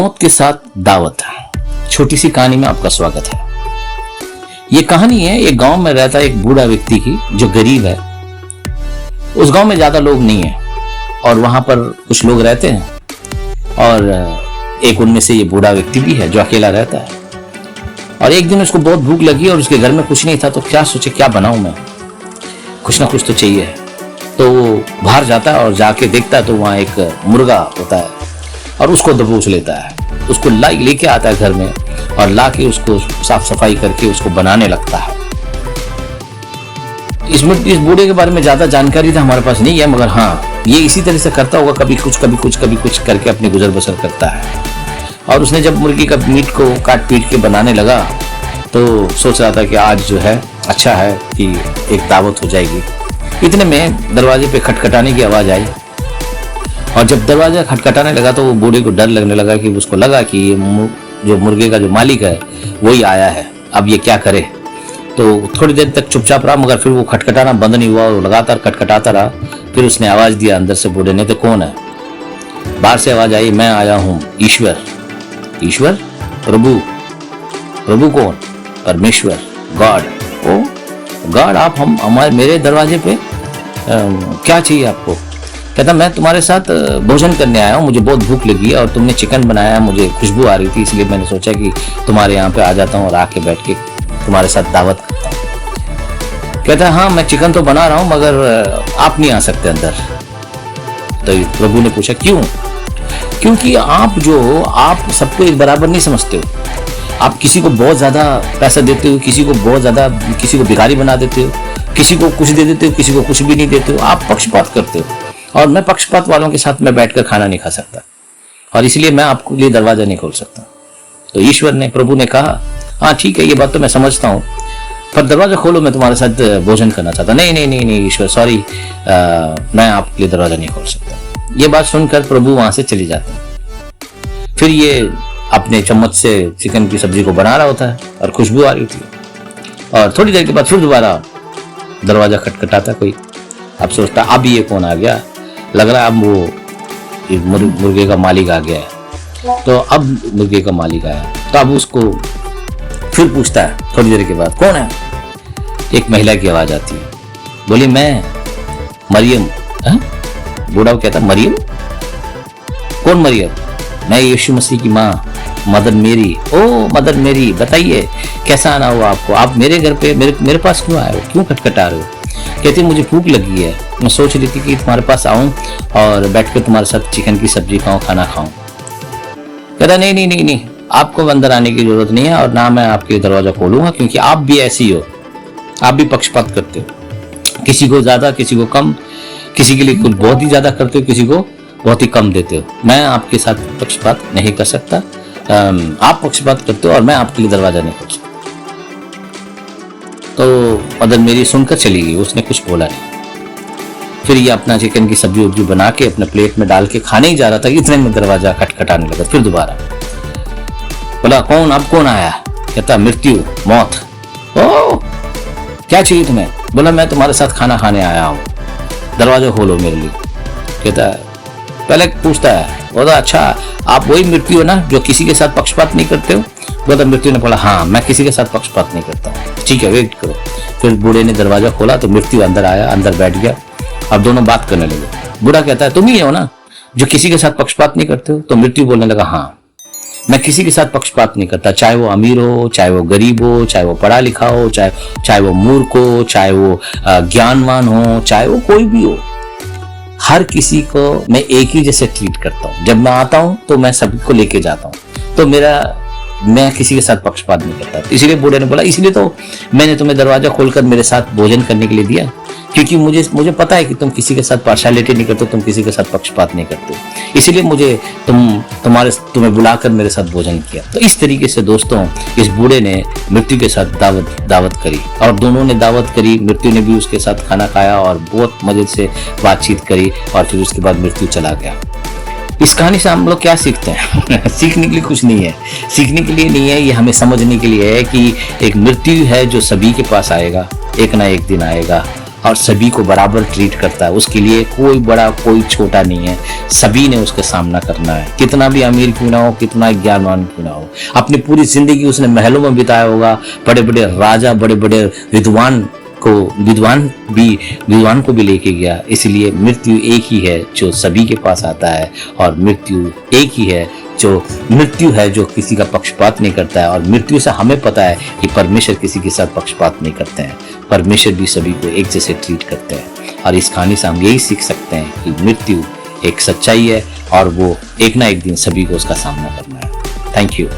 मौत के साथ दावत, छोटी सी कहानी में आपका स्वागत है। ये कहानी है एक गांव में रहता एक बूढ़ा व्यक्ति की जो गरीब है। उस गांव में ज्यादा लोग नहीं है और वहां पर कुछ लोग रहते हैं और एक उनमें से ये बूढ़ा व्यक्ति भी है जो अकेला रहता है। और एक दिन उसको बहुत भूख लगी और उसके घर में कुछ नहीं था, तो क्या सोचे क्या बनाऊं मैं, कुछ ना कुछ तो चाहिए। तो वो बाहर जाता है और जाके देखता है तो वहां एक मुर्गा होता है और उसको दबोच लेता है, उसको लेके आता है घर में और ला के उसको साफ सफाई करके उसको बनाने लगता है। इस बूढ़े के बारे में ज्यादा जानकारी तो हमारे पास नहीं है, मगर हाँ ये इसी तरह से करता होगा, कभी कुछ करके अपनी गुजर बसर करता है। और उसने जब मुर्गी का मीट को काट पीट के बनाने लगा तो सोच रहा था कि आज जो है अच्छा है कि एक दावत हो जाएगी। इतने में दरवाजे पे खटखटाने की आवाज आई और जब दरवाजा खटखटाने लगा तो वो बूढ़े को डर लगने लगा कि उसको लगा कि ये जो मुर्गे का जो मालिक है वही आया है, अब ये क्या करे। तो थोड़ी देर तक चुपचाप रहा, मगर फिर वो खटखटाना बंद नहीं हुआ, वो लगातार खटखटाता रहा। फिर उसने आवाज दिया अंदर से बूढ़े ने, तो कौन है? बाहर से आवाज आई, मैं आया हूँ ईश्वर। ईश्वर? प्रभु? प्रभु कौन? परमेश्वर, गॉड। ओ गॉड, आप मेरे दरवाजे पे क्या चाहिए आपको? कहता मैं तुम्हारे साथ भोजन करने आया हूँ, मुझे बहुत भूख लगी है और तुमने चिकन बनाया, मुझे खुशबू आ रही थी, इसलिए मैंने सोचा कि तुम्हारे यहाँ पे आ जाता हूँ और आके बैठ के तुम्हारे साथ दावत करता हूँ। कहता हाँ मैं चिकन तो बना रहा हूँ मगर आप नहीं आ सकते अंदर। तो प्रभु ने पूछा क्यों? क्योंकि आप सबको एक बराबर नहीं समझते हो। आप किसी को बहुत ज्यादा पैसा देते हो, किसी को भिखारी बना देते हो, किसी को कुछ दे देते हो, किसी को कुछ भी नहीं देते हो। आप पक्षपात करते हो और मैं पक्षपात वालों के साथ में बैठकर खाना नहीं खा सकता और इसलिए मैं आपके लिए दरवाजा नहीं खोल सकता। तो ईश्वर ने, प्रभु ने कहा हाँ ठीक है, ये बात तो मैं समझता हूँ, पर दरवाजा खोलो, मैं तुम्हारे साथ भोजन करना चाहता। नहीं ईश्वर सॉरी, मैं आपके लिए दरवाजा नहीं खोल सकता। ये बात सुनकर प्रभु वहां से चली जाते हैं। फिर ये अपने चम्मच से चिकन की सब्जी को बना रहा होता है और खुशबू आ रही होती है और थोड़ी देर के बाद फिर दोबारा दरवाजा खटखटाता कोई। अब सोचता अब ये कौन आ गया, लग रहा है अब वो मुर्गे का मालिक आ गया है। तो अब मुर्गे का मालिक आया तो अब उसको फिर पूछता है थोड़ी देर के बाद कौन है? एक महिला की आवाज आती है, बोली मैं मरियम। बूढ़ा कहता मरियम? कौन मरियम? मैं यीशु मसीह की माँ मदर मेरी। ओ मदर मेरी, बताइए कैसा आना हुआ आपको? आप मेरे घर पे मेरे पास क्यों आए हो, क्यों खटखटा रहे हो? कहती मुझे भूख लगी है, मैं सोच रही थी कि तुम्हारे पास आऊं और बैठ कर तुम्हारे साथ चिकन की सब्जी खाऊं, खाना खाऊं। कहता नहीं, आपको अंदर आने की जरूरत नहीं है और ना मैं आपके दरवाजा खोलूंगा, क्योंकि आप भी ऐसी हो, आप भी पक्षपात करते हो, किसी को ज्यादा किसी को कम, किसी के लिए कुछ बहुत ही ज्यादा करते हो, किसी को बहुत ही कम देते हो। मैं आपके साथ पक्षपात नहीं कर सकता, आप पक्षपात करते हो और मैं आपके लिए दरवाजा नहीं खोल सकता। तो मदर मेरी सुनकर चली गई, उसने कुछ बोला नहीं। फिर ये अपना चिकन की सब्जी उब्जी बना के अपने प्लेट में डाल के खाने ही जा रहा था, इतने में दरवाजा खटखटाने लगा। फिर दोबारा बोला कौन? अब कौन आया? कहता मृत्यु, मौत। ओ क्या चाहिए तुम्हें? बोला मैं तुम्हारे साथ खाना खाने आया हूँ, दरवाजा खोलो मेरे लिए। कहता पहले पूछता है, बोला अच्छा आप वही मृत्यु हो ना जो किसी के साथ पक्षपात नहीं करते हो? बोला मृत्यु ने बोला हाँ मैं किसी के साथ पक्षपात नहीं करता। ठीक है वेट करो। फिर बूढ़े ने दरवाजा खोला तो मृत्यु अंदर आया, अंदर बैठ गया और दोनों बात करने लगे। बूढ़ा कहता है तुम ही हो ना जो किसी के साथ पक्षपात नहीं करते हो? तो मृत्यु बोलने लगा हाँ मैं किसी के साथ पक्षपात नहीं करता, चाहे वो अमीर हो, चाहे वो गरीब हो, चाहे वो पढ़ा लिखा हो, चाहे वो मूर्ख हो, चाहे वो ज्ञानवान हो, चाहे वो कोई भी हो, हर किसी को मैं एक ही जैसे ट्रीट करता हूँ। जब मैं आता हूँ तो मैं सबको लेके जाता हूँ, तो मैं किसी के साथ पक्षपात नहीं करता। इसीलिए बूढ़े ने बोला इसलिए तो मैंने तुम्हें दरवाजा खोलकर मेरे साथ भोजन करने के लिए दिया, क्योंकि मुझे पता है कि तुम किसी के साथ पार्शियलिटी नहीं करते, तुम किसी के साथ पक्षपात नहीं करते, इसीलिए मुझे तुम्हें बुलाकर मेरे साथ भोजन किया। तो इस तरीके से दोस्तों इस बूढ़े ने मृत्यु के साथ दावत करी और दोनों ने दावत करी। मृत्यु ने भी उसके साथ खाना खाया और बहुत मजे से बातचीत करी और फिर उसके बाद मृत्यु चला गया। इस कहानी से हम लोग क्या सीखते हैं? सीखने के लिए कुछ नहीं है, सीखने के लिए नहीं है, ये हमें समझने के लिए है कि एक मृत्यु है जो सभी के पास आएगा, एक ना एक दिन आएगा और सभी को बराबर ट्रीट करता है। उसके लिए कोई बड़ा कोई छोटा नहीं है, सभी ने उसका सामना करना है, कितना भी अमीर क्यों ना हो, कितना ज्ञानवान क्यों ना हो। अपनी पूरी जिंदगी उसने महलों में बिताया होगा, बड़े बड़े राजा बड़े बड़े विद्वान को भी लेके गया। इसलिए मृत्यु एक ही है जो सभी के पास आता है, और मृत्यु एक ही है जो किसी का पक्षपात नहीं करता है। और मृत्यु से हमें पता है कि परमेश्वर किसी के साथ पक्षपात नहीं करते हैं, परमेश्वर भी सभी को एक जैसे ट्रीट करते हैं। और इस कहानी से हम यही सीख सकते हैं कि मृत्यु एक सच्चाई है और वो एक ना एक दिन सभी को उसका सामना करना है। Thank you.